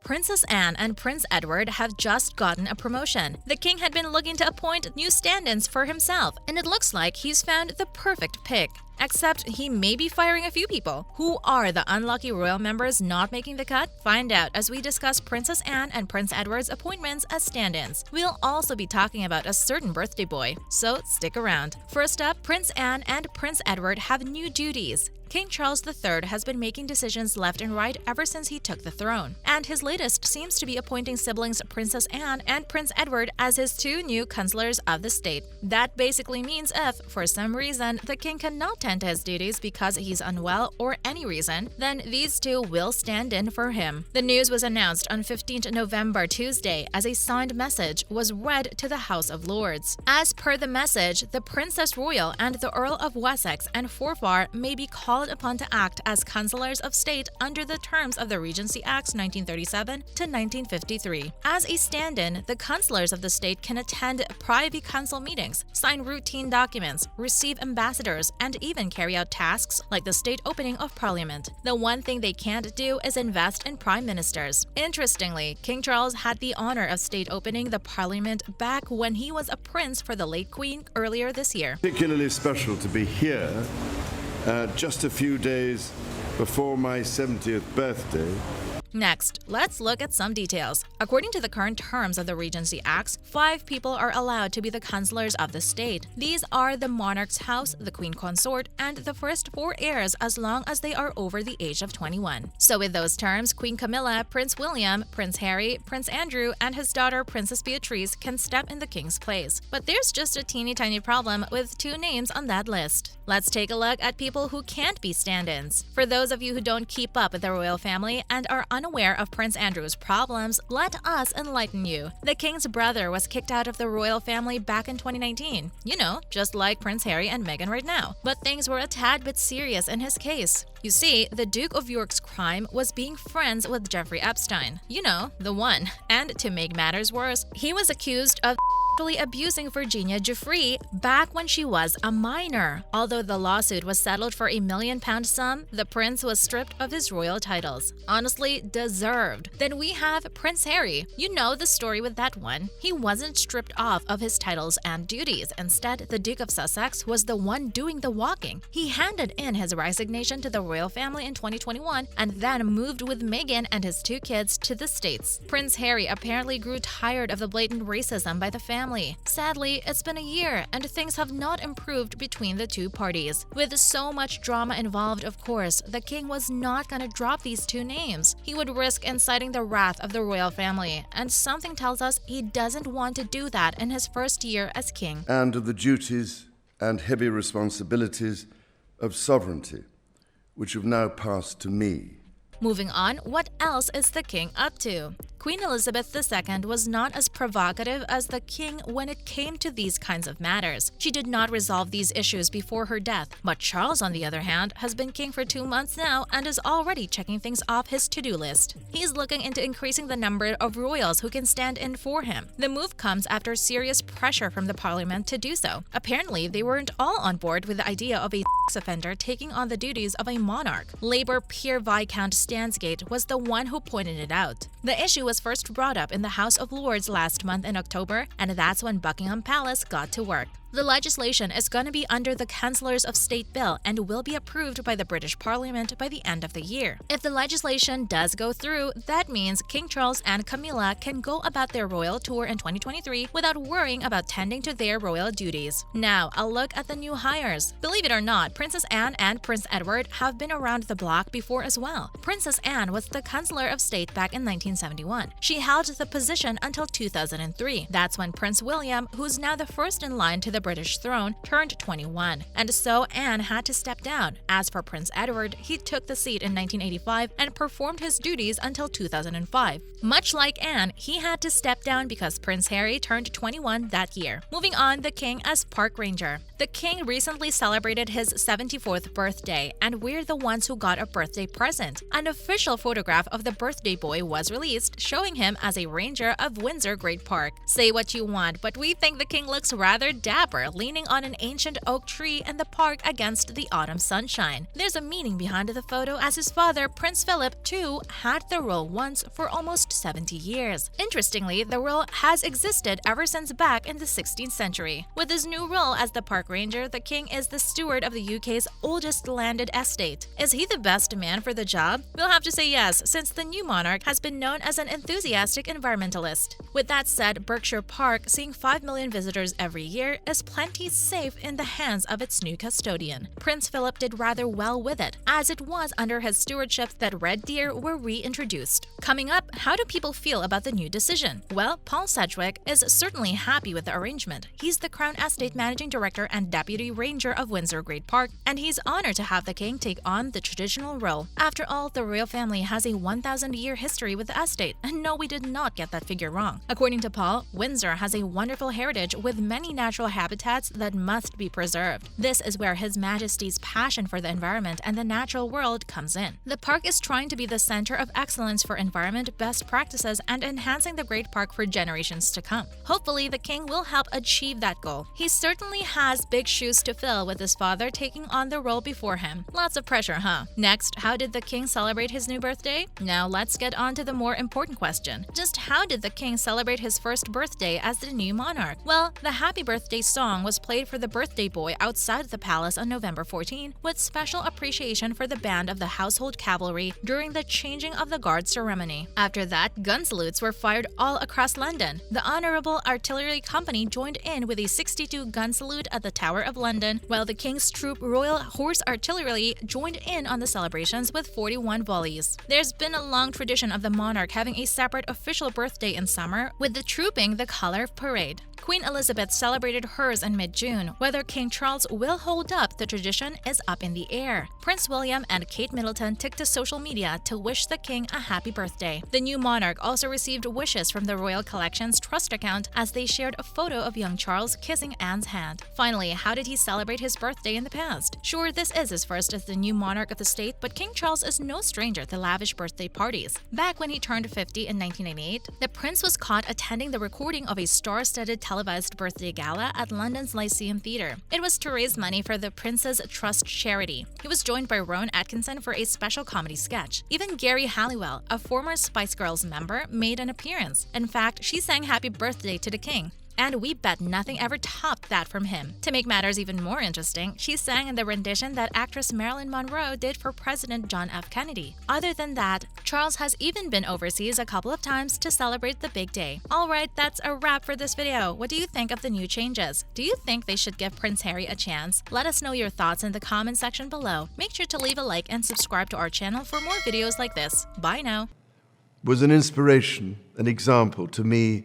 Princess Anne and Prince Edward have just gotten a promotion. The king had been looking to appoint new stand-ins for himself, and it looks like he's found the perfect pick. Except he may be firing a few people. Who are the unlucky royal members not making the cut? Find out as we discuss Princess Anne and Prince Edward's appointments as stand-ins. We'll also be talking about a certain birthday boy, so stick around. First up, Prince Anne and Prince Edward have new duties. King Charles III has been making decisions left and right ever since he took the throne, and his latest seems to be appointing siblings Princess Anne and Prince Edward as his two new counselors of the state. That basically means if, for some reason, the king cannot tend to his duties because he's unwell or any reason, then these two will stand in for him. The news was announced on 15th November, Tuesday, as a signed message was read to the House of Lords. As per the message, the Princess Royal and the Earl of Wessex and Forfar may be called upon to act as councillors of state under the terms of the Regency Acts 1937 to 1953. As a stand-in, the councillors of the state can attend privy council meetings, sign routine documents, receive ambassadors, and even carry out tasks like the state opening of Parliament. The one thing they can't do is invest in prime ministers. Interestingly, King Charles had the honor of state opening the Parliament back when he was a prince for the late Queen earlier this year. Particularly special to be here just a few days before my 70th birthday. Next, let's look at some details. According to the current terms of the Regency Acts, 5 people are allowed to be the councillors of the state. These are the monarch's house, the queen consort, and the first 4 heirs as long as they are over the age of 21. So with those terms, Queen Camilla, Prince William, Prince Harry, Prince Andrew, and his daughter Princess Beatrice can step in the king's place. But there's just a teeny tiny problem with 2 names on that list. Let's take a look at people who can't be stand-ins. For those of you who don't keep up with the royal family and are unaware of Prince Andrew's problems, let us enlighten you. The king's brother was kicked out of the royal family back in 2019. You know, just like Prince Harry and Meghan right now. But things were a tad bit serious in his case. You see, the Duke of York's crime was being friends with Jeffrey Epstein. You know, the one. And to make matters worse, he was accused of abusing Virginia Giuffre back when she was a minor. Although the lawsuit was settled for a £1 million sum, the prince was stripped of his royal titles. Honestly, deserved. Then we have Prince Harry. You know the story with that one. He wasn't stripped off of his titles and duties. Instead, the Duke of Sussex was the one doing the walking. He handed in his resignation to the royal family in 2021 and then moved with Meghan and his 2 kids to the States. Prince Harry apparently grew tired of the blatant racism by the family. Sadly, it's been a year and things have not improved between the 2 parties. With so much drama involved, of course, the king was not gonna drop these 2 names. He would risk inciting the wrath of the royal family, and something tells us he doesn't want to do that in his first year as king. And of the duties and heavy responsibilities of sovereignty, which have now passed to me. Moving on, what else is the king up to? Queen Elizabeth II was not as provocative as the king when it came to these kinds of matters. She did not resolve these issues before her death, but Charles, on the other hand, has been king for 2 months now and is already checking things off his to-do list. He's looking into increasing the number of royals who can stand in for him. The move comes after serious pressure from the parliament to do so. Apparently, they weren't all on board with the idea of a offender taking on the duties of a monarch. Labour peer Viscount Stansgate was the one who pointed it out. The issue was first brought up in the House of Lords last month in October, and that's when Buckingham Palace got to work. The legislation is going to be under the Councillors of State Bill and will be approved by the British Parliament by the end of the year. If the legislation does go through, that means King Charles and Camilla can go about their royal tour in 2023 without worrying about tending to their royal duties. Now, a look at the new hires. Believe it or not, Princess Anne and Prince Edward have been around the block before as well. Princess Anne was the Councillor of State back in 1971. She held the position until 2003. That's when Prince William, who's now the first in line to the British throne, turned 21, and so Anne had to step down. As for Prince Edward, he took the seat in 1985 and performed his duties until 2005. Much like Anne, he had to step down because Prince Harry turned 21 that year. Moving on, the king as park ranger. The king recently celebrated his 74th birthday, and we're the ones who got a birthday present. An official photograph of the birthday boy was released, showing him as a ranger of Windsor Great Park. Say what you want, but we think the king looks rather dapper rapper leaning on an ancient oak tree in the park against the autumn sunshine. There's a meaning behind the photo, as his father, Prince Philip, too, had the role once for almost 70 years. Interestingly, the role has existed ever since back in the 16th century. With his new role as the park ranger, the king is the steward of the UK's oldest landed estate. Is he the best man for the job? We'll have to say yes, since the new monarch has been known as an enthusiastic environmentalist. With that said, Berkshire Park, seeing 5 million visitors every year, is plenty safe in the hands of its new custodian. Prince Philip did rather well with it, as it was under his stewardship that red deer were reintroduced. Coming up, how do people feel about the new decision? Well, Paul Sedgwick is certainly happy with the arrangement. He's the Crown Estate Managing Director and Deputy Ranger of Windsor Great Park, and he's honored to have the king take on the traditional role. After all, the royal family has a 1,000-year history with the estate, and no, we did not get that figure wrong. According to Paul, Windsor has a wonderful heritage with many natural habitats that must be preserved. This is where His Majesty's passion for the environment and the natural world comes in. The park is trying to be the center of excellence for environment best practices and enhancing the Great Park for generations to come. Hopefully, the king will help achieve that goal. He certainly has big shoes to fill, with his father taking on the role before him. Lots of pressure, huh? Next, how did the king celebrate his new birthday? Now let's get on to the more important question. Just how did the king celebrate his first birthday as the new monarch? Well, the happy birthday song was played for the birthday boy outside the palace on November 14, with special appreciation for the band of the household cavalry during the changing of the guard ceremony. After that, gun salutes were fired all across London. The Honourable Artillery Company joined in with a 62-gun salute at the Tower of London, while the King's Troop Royal Horse Artillery joined in on the celebrations with 41 volleys. There's been a long tradition of the monarch having a separate official birthday in summer, with the troop being the color of parade. Queen Elizabeth celebrated hers in mid-June. Whether King Charles will hold up the tradition is up in the air. Prince William and Kate Middleton took to social media to wish the king a happy birthday. The new monarch also received wishes from the Royal Collection's Trust account as they shared a photo of young Charles kissing Anne's hand. Finally, how did he celebrate his birthday in the past? Sure, this is his first as the new monarch of the state, but King Charles is no stranger to lavish birthday parties. Back when he turned 50 in 1998, the prince was caught attending the recording of a star-studded televised birthday gala at London's Lyceum Theatre. It was to raise money for the Prince's Trust charity. He was joined by Rowan Atkinson for a special comedy sketch. Even Gary Halliwell, a former Spice Girls member, made an appearance. In fact, she sang happy birthday to the king. And we bet nothing ever topped that from him. To make matters even more interesting, she sang in the rendition that actress Marilyn Monroe did for President John F. Kennedy. Other than that, Charles has even been overseas a couple of times to celebrate the big day. Alright, that's a wrap for this video. What do you think of the new changes? Do you think they should give Prince Harry a chance? Let us know your thoughts in the comment section below. Make sure to leave a like and subscribe to our channel for more videos like this. Bye now! Was an inspiration, an example to me